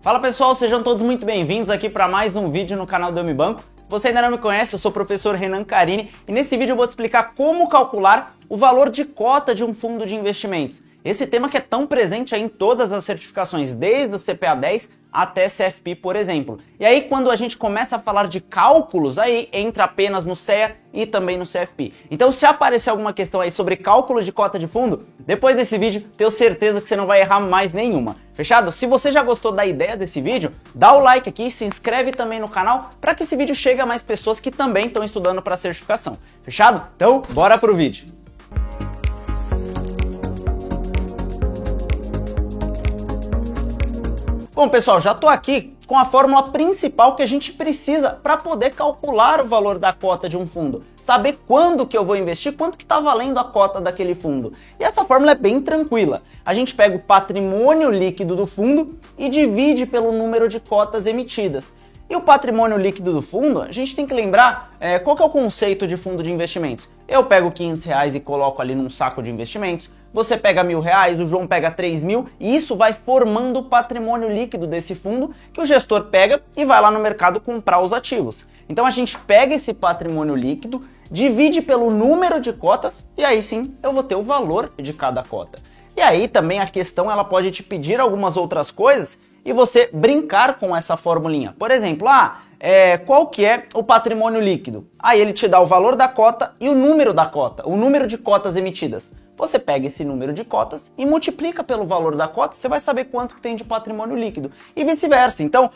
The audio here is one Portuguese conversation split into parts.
Fala pessoal, sejam todos muito bem-vindos aqui para mais um vídeo no canal do Eu Me Banco. Se você ainda não me conhece, eu sou o professor Renan Carini e nesse vídeo eu vou te explicar como calcular o valor de cota de um fundo de investimentos. Esse tema que é tão presente aí em todas as certificações, desde o CPA 10 até CFP, por exemplo. E aí quando a gente começa a falar de cálculos, aí entra apenas no CEA e também no CFP. Então se aparecer alguma questão aí sobre cálculo de cota de fundo, depois desse vídeo, tenho certeza que você não vai errar mais nenhuma. Fechado? Se você já gostou da ideia desse vídeo, dá o like aqui, se inscreve também no canal para que esse vídeo chegue a mais pessoas que também estão estudando para certificação. Fechado? Então, bora pro vídeo. Bom pessoal, já estou aqui com a fórmula principal que a gente precisa para poder calcular o valor da cota de um fundo. Saber quando que eu vou investir, quanto que está valendo a cota daquele fundo. E essa fórmula é bem tranquila. A gente pega o patrimônio líquido do fundo e divide pelo número de cotas emitidas. E o patrimônio líquido do fundo, a gente tem que lembrar qual que é o conceito de fundo de investimentos. Eu pego R$500 e coloco ali num saco de investimentos, você pega R$1.000, o João pega 3.000 e isso vai formando o patrimônio líquido desse fundo que o gestor pega e vai lá no mercado comprar os ativos. Então a gente pega esse patrimônio líquido, divide pelo número de cotas e aí sim eu vou ter o valor de cada cota. E aí também a questão ela pode te pedir algumas outras coisas e você brincar com essa formulinha. Por exemplo, qual que é o patrimônio líquido? Aí ele te dá o valor da cota e o número da cota, o número de cotas emitidas. Você pega esse número de cotas e multiplica pelo valor da cota, você vai saber quanto que tem de patrimônio líquido. E vice-versa. Então,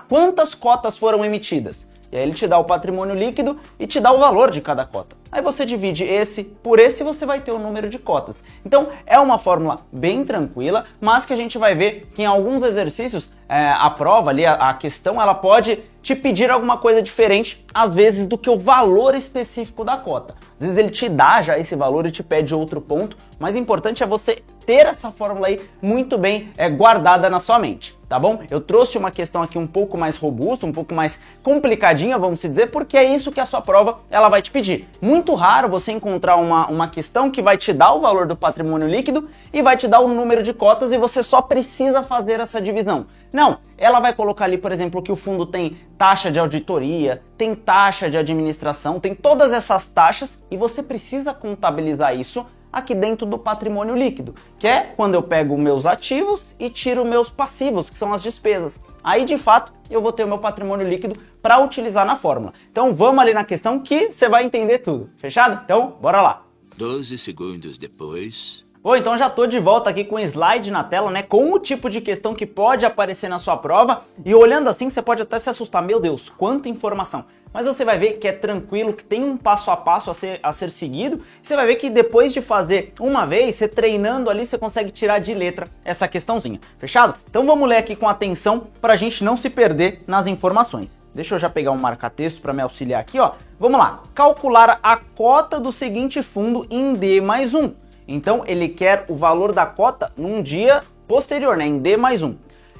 quantas cotas foram emitidas? E aí ele te dá o patrimônio líquido e te dá o valor de cada cota. Aí você divide esse por esse e você vai ter o número de cotas. Então é uma fórmula bem tranquila, mas que a gente vai ver que em alguns exercícios a prova ali, a questão, ela pode te pedir alguma coisa diferente, às vezes, do que o valor específico da cota. Às vezes ele te dá já esse valor e te pede outro ponto, mas o importante é você ter essa fórmula aí muito bem guardada na sua mente, tá bom? Eu trouxe uma questão aqui um pouco mais robusta, um pouco mais complicadinha, vamos dizer, porque é isso que a sua prova ela vai te pedir. Muito raro você encontrar uma questão que vai te dar o valor do patrimônio líquido e vai te dar o número de cotas e você só precisa fazer essa divisão. Não, ela vai colocar ali, por exemplo, que o fundo tem taxa de auditoria, tem taxa de administração, tem todas essas taxas e você precisa contabilizar isso aqui dentro do patrimônio líquido, que é quando eu pego meus ativos e tiro meus passivos, que são as despesas. Aí, de fato, eu vou ter o meu patrimônio líquido para utilizar na fórmula. Então, vamos ali na questão que você vai entender tudo. Fechado? Então, bora lá. 12 segundos depois... Bom, então já estou de volta aqui com o slide na tela, né, com o tipo de questão que pode aparecer na sua prova, e olhando assim você pode até se assustar, meu Deus, quanta informação. Mas você vai ver que é tranquilo, que tem um passo a passo a ser seguido, você vai ver que depois de fazer uma vez, você treinando ali, você consegue tirar de letra essa questãozinha, fechado? Então vamos ler aqui com atenção para a gente não se perder nas informações. Deixa eu já pegar um marca-texto para me auxiliar aqui, ó. Vamos lá, calcular a cota do seguinte fundo em D+1. Então ele quer o valor da cota num dia posterior, né, em D+1.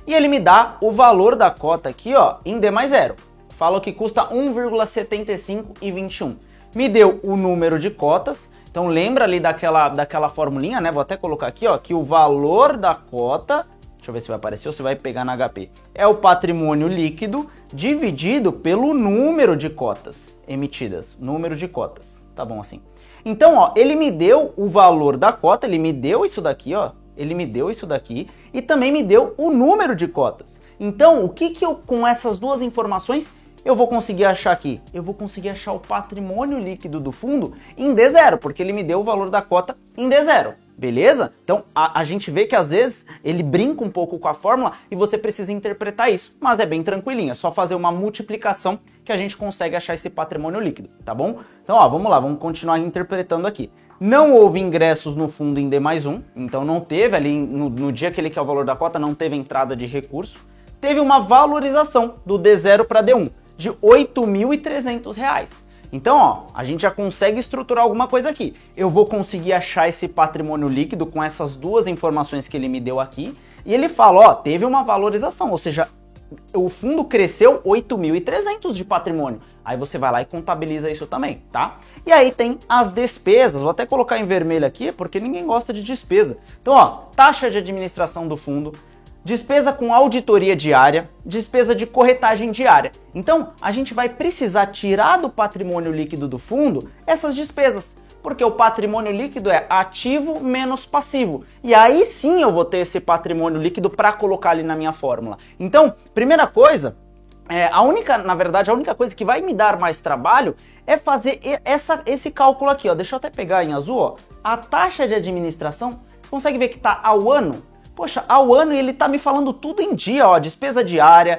E ele me dá o valor da cota aqui, ó, em D+0. Fala que custa 1,7521. Me deu o número de cotas. Então lembra ali daquela formulinha, né? Vou até colocar aqui, ó, que o valor da cota, deixa eu ver se vai aparecer ou se vai pegar na HP, é o patrimônio líquido dividido pelo número de cotas emitidas. Número de cotas. Tá bom assim. Então, ó, ele me deu o valor da cota, ele me deu isso daqui, ó, ele me deu isso daqui e também me deu o número de cotas. Então, o que eu, com essas duas informações, eu vou conseguir achar aqui? Eu vou conseguir achar o patrimônio líquido do fundo em D0, porque ele me deu o valor da cota em D0. Beleza? Então a gente vê que às vezes ele brinca um pouco com a fórmula e você precisa interpretar isso, mas é bem tranquilinho, é só fazer uma multiplicação que a gente consegue achar esse patrimônio líquido, tá bom? Então ó, vamos lá, vamos continuar interpretando aqui. Não houve ingressos no fundo em D+1, então não teve ali, no dia que ele quer o valor da cota, não teve entrada de recurso. Teve uma valorização do D0 para D1 de R$ 8.300. Então, ó, a gente já consegue estruturar alguma coisa aqui. Eu vou conseguir achar esse patrimônio líquido com essas duas informações que ele me deu aqui. E ele fala, ó, teve uma valorização, ou seja, o fundo cresceu 8.300 de patrimônio. Aí você vai lá e contabiliza isso também, tá? E aí tem as despesas, vou até colocar em vermelho aqui, porque ninguém gosta de despesa. Então, ó, taxa de administração do fundo, despesa com auditoria diária, despesa de corretagem diária. Então, a gente vai precisar tirar do patrimônio líquido do fundo essas despesas, porque o patrimônio líquido é ativo menos passivo. E aí sim eu vou ter esse patrimônio líquido para colocar ali na minha fórmula. Então, primeira coisa, a única coisa que vai me dar mais trabalho é fazer esse cálculo aqui, ó. Deixa eu até pegar em azul, ó. A taxa de administração, você consegue ver que está ao ano? Poxa, ao ano ele tá me falando tudo em dia, ó, despesa diária,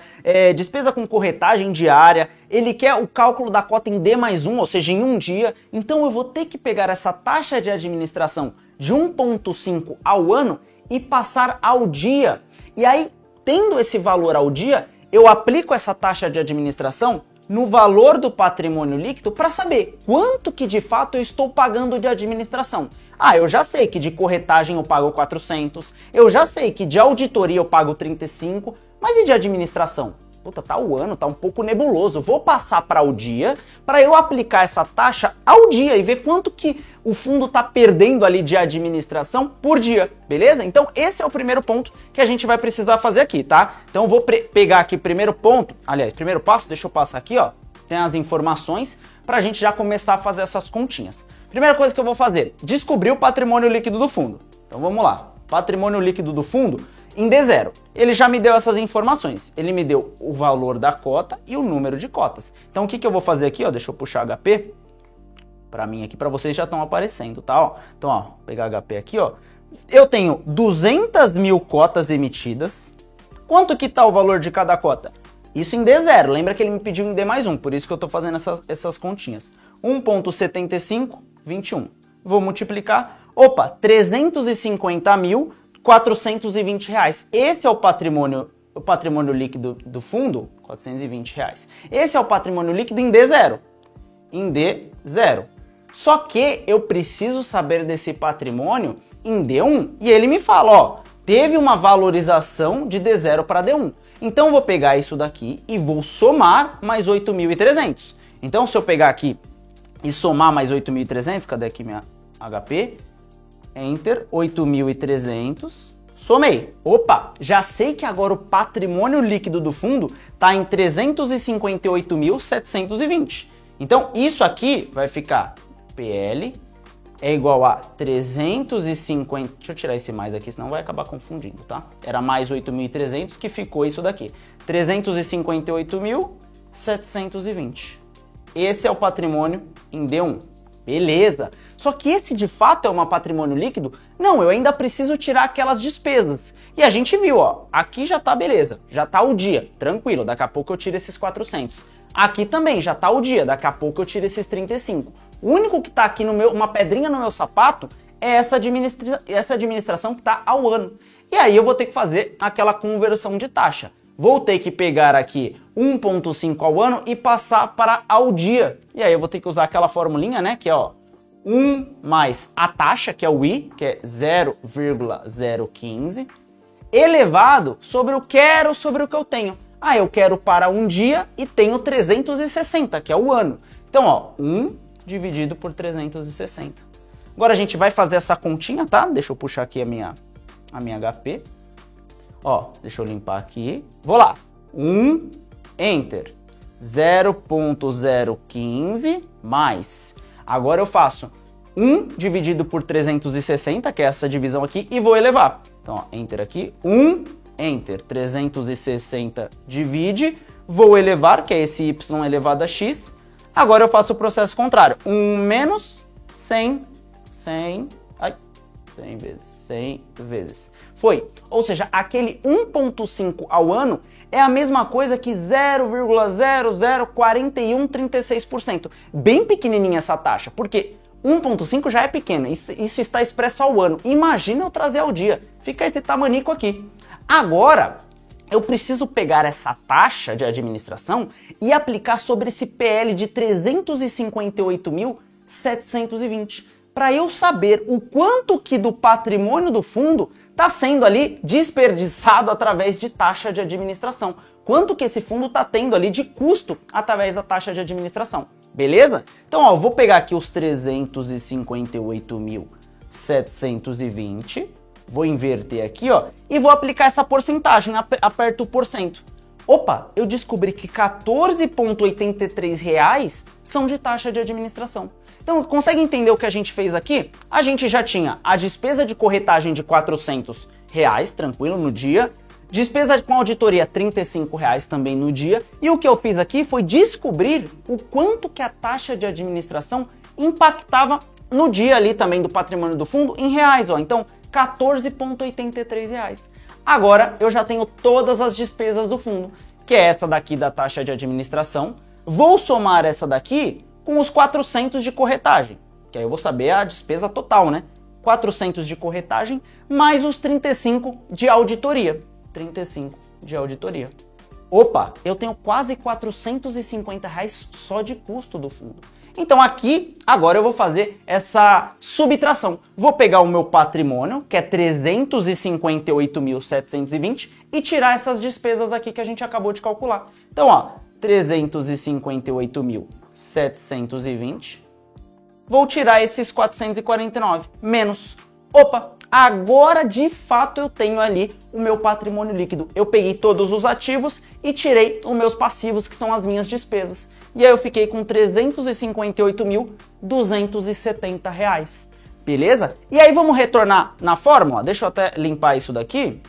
despesa com corretagem diária, ele quer o cálculo da cota em D+1, ou seja, em um dia. Então eu vou ter que pegar essa taxa de administração de 1,5 ao ano e passar ao dia. E aí, tendo esse valor ao dia, eu aplico essa taxa de administração no valor do patrimônio líquido para saber quanto que de fato eu estou pagando de administração. Ah, eu já sei que de corretagem eu pago 400, eu já sei que de auditoria eu pago 35, mas e de administração? Puta, tá o ano, tá um pouco nebuloso. Vou passar para o dia para eu aplicar essa taxa ao dia e ver quanto que o fundo tá perdendo ali de administração por dia, beleza? Então esse é o primeiro ponto que a gente vai precisar fazer aqui, tá? Então eu vou pegar aqui primeiro ponto, aliás, primeiro passo, deixa eu passar aqui, ó, tem as informações pra gente já começar a fazer essas continhas. Primeira coisa que eu vou fazer, descobrir o patrimônio líquido do fundo. Então vamos lá, patrimônio líquido do fundo em D0. Ele já me deu essas informações. Ele me deu o valor da cota e o número de cotas. Então o que eu vou fazer aqui, ó? Deixa eu puxar HP para mim aqui, para vocês já estão aparecendo, tá? Ó, então, ó, pegar HP aqui, ó. Eu tenho 200 mil cotas emitidas. Quanto que tá o valor de cada cota? Isso em D0. Lembra que ele me pediu em D+1, por isso que eu tô fazendo essas continhas. 1,75, 21. Vou multiplicar. Opa, 350.420 reais. Esse é o patrimônio líquido do fundo, 420 reais. Esse é o patrimônio líquido em D0. Em D0. Só que eu preciso saber desse patrimônio em D1. E ele me fala, ó, teve uma valorização de D0 para D1. Então eu vou pegar isso daqui e vou somar mais 8.300. Então se eu pegar aqui e somar mais 8.300, cadê aqui minha HP? Enter, 8.300, somei. Opa, já sei que agora o patrimônio líquido do fundo está em 358.720. Então isso aqui vai ficar PL é igual a 350, deixa eu tirar esse mais aqui, senão vai acabar confundindo, tá? Era mais 8.300 que ficou isso daqui, 358.720. Esse é o patrimônio em D1. Beleza. Só que esse de fato é um patrimônio líquido? Não, eu ainda preciso tirar aquelas despesas. E a gente viu, ó, aqui já tá beleza, já tá o dia, tranquilo, daqui a pouco eu tiro esses 400. Aqui também já tá o dia, daqui a pouco eu tiro esses 35. O único que tá aqui uma pedrinha no meu sapato é essa administração que tá ao ano. E aí eu vou ter que fazer aquela conversão de taxa. Vou ter que pegar aqui 1,5 ao ano e passar para ao dia. E aí eu vou ter que usar aquela formulinha, né, que é, ó, 1 mais a taxa, que é o I, que é 0,015, elevado sobre o que eu tenho. Ah, eu quero para um dia e tenho 360, que é o ano. Então, ó, 1 dividido por 360. Agora a gente vai fazer essa continha, tá? Deixa eu puxar aqui a minha HP. Ó, deixa eu limpar aqui. Vou lá. 1, Enter. 0,015 mais. Agora eu faço 1 dividido por 360, que é essa divisão aqui, e vou elevar. Então, ó, Enter aqui. 1, Enter. 360 divide. Vou elevar, que é esse y elevado a x. Agora eu faço o processo contrário. 1 menos 100 vezes. Foi. Ou seja, aquele 1,5 ao ano é a mesma coisa que 0,004136%. Bem pequenininha essa taxa, porque 1,5 já é pequeno, isso está expresso ao ano. Imagina eu trazer ao dia. Fica esse tamanico aqui. Agora, eu preciso pegar essa taxa de administração e aplicar sobre esse PL de 358.720, para eu saber o quanto que do patrimônio do fundo está sendo ali desperdiçado através de taxa de administração. Quanto que esse fundo está tendo ali de custo através da taxa de administração. Beleza? Então, ó, eu vou pegar aqui os 358.720 Vou inverter aqui, ó, e vou aplicar essa porcentagem, aperto o porcento. Opa, eu descobri que R$14,83 são de taxa de administração. Então, consegue entender o que a gente fez aqui? A gente já tinha a despesa de corretagem de R$400, tranquilo, no dia. Despesa com auditoria R$35 também no dia. E o que eu fiz aqui foi descobrir o quanto que a taxa de administração impactava no dia ali também do patrimônio do fundo em reais, ó. Então, R$14,83. Agora, eu já tenho todas as despesas do fundo, que é essa daqui da taxa de administração. Vou somar essa daqui com os 400 de corretagem, que aí eu vou saber a despesa total, né? 400 de corretagem mais os 35 de auditoria. 35 de auditoria. Opa, eu tenho quase R$450 só de custo do fundo. Então aqui, agora eu vou fazer essa subtração. Vou pegar o meu patrimônio, que é 358.720, e tirar essas despesas aqui que a gente acabou de calcular. Então, ó, 358.720. Vou tirar esses 449, menos. Opa, agora de fato eu tenho ali o meu patrimônio líquido. Eu peguei todos os ativos e tirei os meus passivos, que são as minhas despesas. E aí eu fiquei com R$358.270. Beleza? E aí vamos retornar na fórmula. Deixa eu até limpar isso daqui.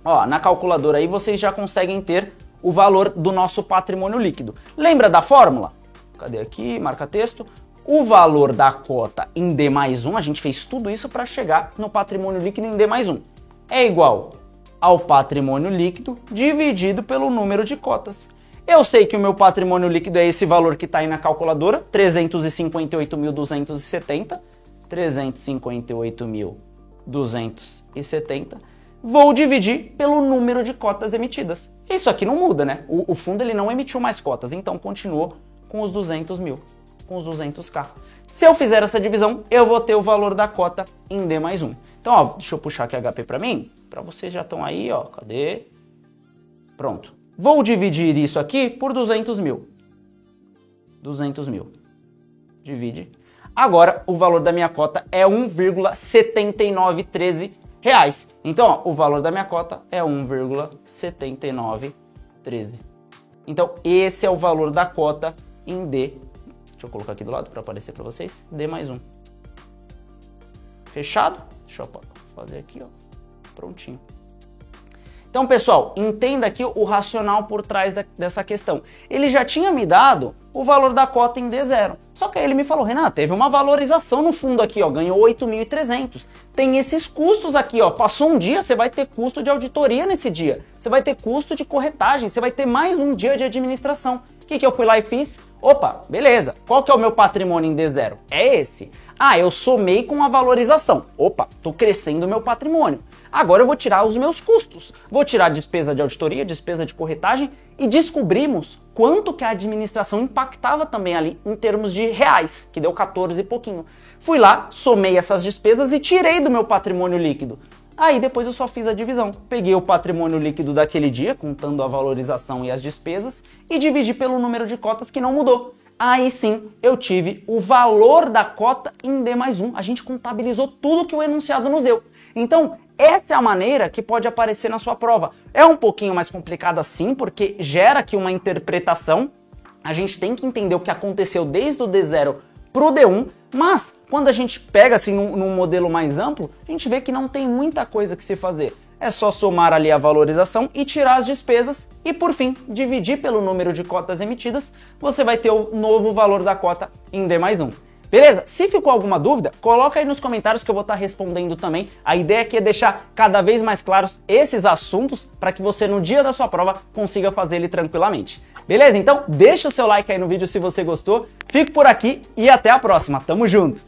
Ó, na calculadora aí vocês já conseguem ter o valor do nosso patrimônio líquido. Lembra da fórmula? Cadê aqui? Marca texto. O valor da cota em D mais 1, a gente fez tudo isso para chegar no patrimônio líquido em D mais 1, é igual ao patrimônio líquido dividido pelo número de cotas. Eu sei que o meu patrimônio líquido é esse valor que está aí na calculadora, 358.270, 358.270. Vou dividir pelo número de cotas emitidas. Isso aqui não muda, né? O fundo ele não emitiu mais cotas, então continuou com os 200 mil. Com os 200k. Se eu fizer essa divisão, eu vou ter o valor da cota em D mais 1. Então, ó, deixa eu puxar aqui HP para mim, para vocês já estão aí, ó, cadê? Pronto. Vou dividir isso aqui por 200 mil. 200 mil. Divide. Agora, o valor da minha cota é 1,7913 reais. Então, ó, o valor da minha cota é 1,7913. Então, esse é o valor da cota em D. Deixa eu colocar aqui do lado para aparecer para vocês. D mais 1. Fechado? Deixa eu fazer aqui, ó. Prontinho. Então, pessoal, entenda aqui o racional por trás dessa questão. Ele já tinha me dado o valor da cota em D0. Só que aí ele me falou, Renan, teve uma valorização no fundo aqui, ó, ganhou 8.300. Tem esses custos aqui, ó. Passou um dia, você vai ter custo de auditoria nesse dia. Você vai ter custo de corretagem, você vai ter mais um dia de administração. O que eu fui lá e fiz? Opa, beleza. Qual que é o meu patrimônio em D0? É esse. Ah, eu somei com a valorização. Opa, tô crescendo o meu patrimônio. Agora eu vou tirar os meus custos. Vou tirar a despesa de auditoria, despesa de corretagem e descobrimos quanto que a administração impactava também ali em termos de reais, que deu 14 e pouquinho. Fui lá, somei essas despesas e tirei do meu patrimônio líquido. Aí depois eu só fiz a divisão. Peguei o patrimônio líquido daquele dia, contando a valorização e as despesas, e dividi pelo número de cotas que não mudou. Aí sim, eu tive o valor da cota em D mais 1. A gente contabilizou tudo que o enunciado nos deu. Então, essa é a maneira que pode aparecer na sua prova. É um pouquinho mais complicada sim, porque gera aqui uma interpretação. A gente tem que entender o que aconteceu desde o D0 para o D1, mas quando a gente pega assim num modelo mais amplo, a gente vê que não tem muita coisa que se fazer. É só somar ali a valorização e tirar as despesas e, por fim, dividir pelo número de cotas emitidas, você vai ter o novo valor da cota em D mais 1. Beleza? Se ficou alguma dúvida, coloca aí nos comentários que eu vou estar respondendo também. A ideia aqui é deixar cada vez mais claros esses assuntos para que você, no dia da sua prova, consiga fazer ele tranquilamente. Beleza? Então, deixa o seu like aí no vídeo se você gostou. Fico por aqui e até a próxima. Tamo junto!